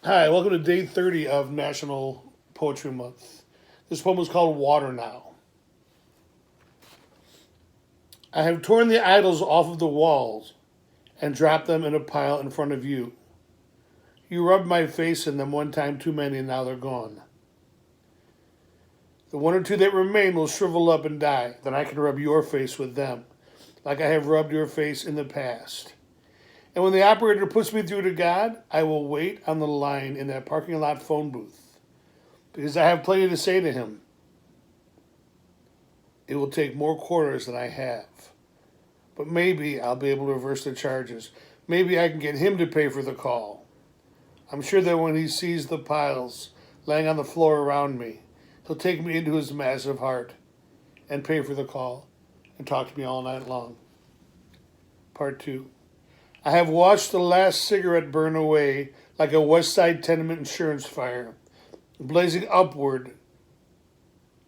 Hi, welcome to day 30 of National Poetry Month. This poem is called Water Now. I have torn the idols off of the walls and dropped them in a pile in front of you. You rubbed my face in them one time too many and now they're gone. The one or two that remain will shrivel up and die. Then I can rub your face with them, like I have rubbed your face in the past. And when the operator puts me through to God, I will wait on the line in that parking lot phone booth because I have plenty to say to him. It will take more quarters than I have. But maybe I'll be able to reverse the charges. Maybe I can get him to pay for the call. I'm sure that when he sees the piles laying on the floor around me, he'll take me into his massive heart and pay for the call and talk to me all night long. Part 2. I have watched the last cigarette burn away like a Westside tenement insurance fire, blazing upward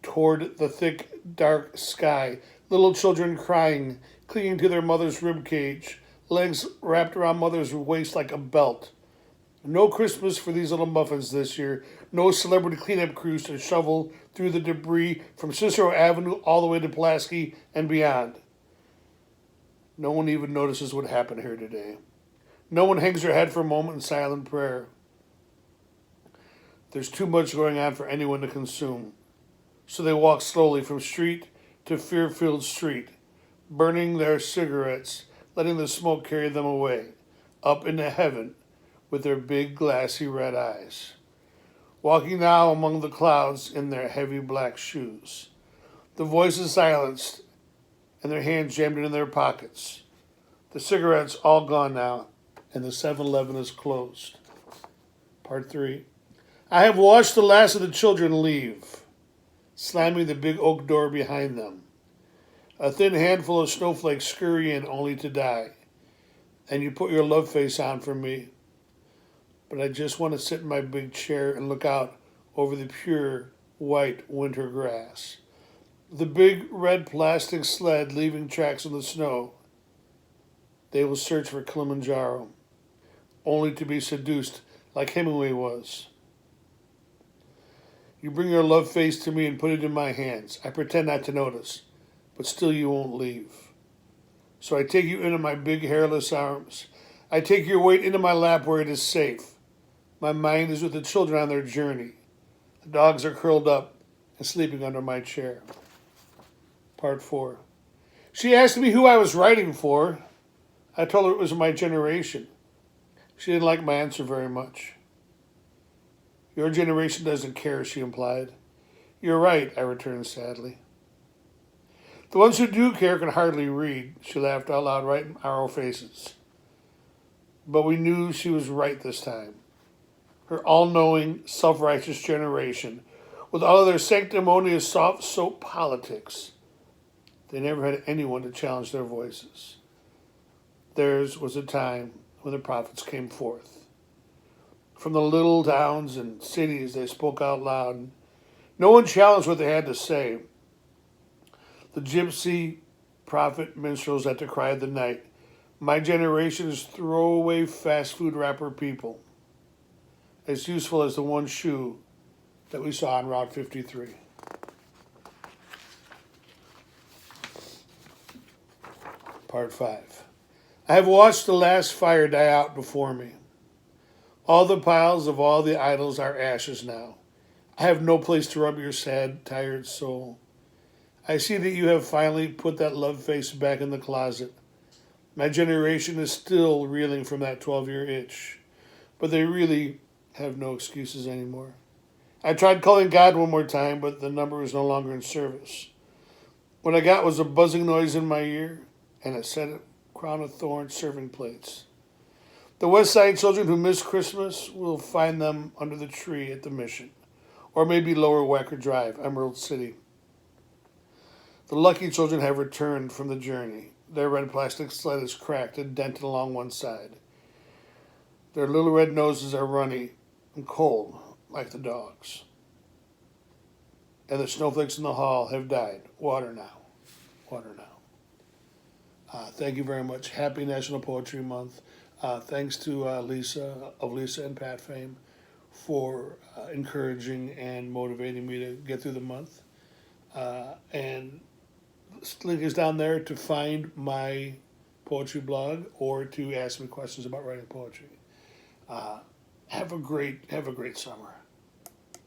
toward the thick, dark sky. Little children crying, clinging to their mother's rib cage, legs wrapped around mother's waist like a belt. No Christmas for these little muffins this year. No celebrity cleanup crews to shovel through the debris from Cicero Avenue all the way to Pulaski and beyond. No one even notices what happened here today. No one hangs their head for a moment in silent prayer. There's too much going on for anyone to consume. So they walk slowly from street to fear-filled street, burning their cigarettes, letting the smoke carry them away, up into heaven with their big glassy red eyes. Walking now among the clouds in their heavy black shoes. The voices silenced and their hands jammed into their pockets. The cigarettes all gone now, and the 7-Eleven is closed. Part 3. I have watched the last of the children leave, slamming the big oak door behind them. A thin handful of snowflakes scurry in only to die. And you put your love face on for me. But I just want to sit in my big chair and look out over the pure, white winter grass. The big red plastic sled leaving tracks in the snow. They will search for Kilimanjaro, only to be seduced like Hemingway was. You bring your love face to me and put it in my hands. I pretend not to notice, but still you won't leave. So I take you into my big hairless arms. I take your weight into my lap where it is safe. My mind is with the children on their journey. The dogs are curled up and sleeping under my chair. Part 4. She asked me who I was writing for. I told her it was my generation. She didn't like my answer very much. Your generation doesn't care, she implied. You're right, I returned sadly. The ones who do care can hardly read, she laughed out loud right in our faces. But we knew she was right this time. Her all-knowing, self-righteous generation, with all of their sanctimonious soft soap politics, they never had anyone to challenge their voices. Theirs was a time when the prophets came forth. From the little towns and cities, they spoke out loud. No one challenged what they had to say. The gypsy prophet minstrels at the cry of the night. My generation is throwaway fast food wrapper people, as useful as the one shoe that we saw on Route 53. Part 5. I have watched the last fire die out before me. All the piles of all the idols are ashes now. I have no place to rub your sad, tired soul. I see that you have finally put that love face back in the closet. My generation is still reeling from that 12-year itch, but they really have no excuses anymore. I tried calling God one more time, but the number was no longer in service. What I got was a buzzing noise in my ear and a set of crown of thorns serving plates. The Westside children who miss Christmas will find them under the tree at the Mission, or maybe Lower Wacker Drive, Emerald City. The lucky children have returned from the journey. Their red plastic sled is cracked and dented along one side. Their little red noses are runny and cold like the dogs. And the snowflakes in the hall have died. Water now. Water now. Thank you very much. Happy National Poetry Month. Thanks to Lisa of Lisa and Pat fame for encouraging and motivating me to get through the month. And link is down there to find my poetry blog or to ask me questions about writing poetry. Have a great summer.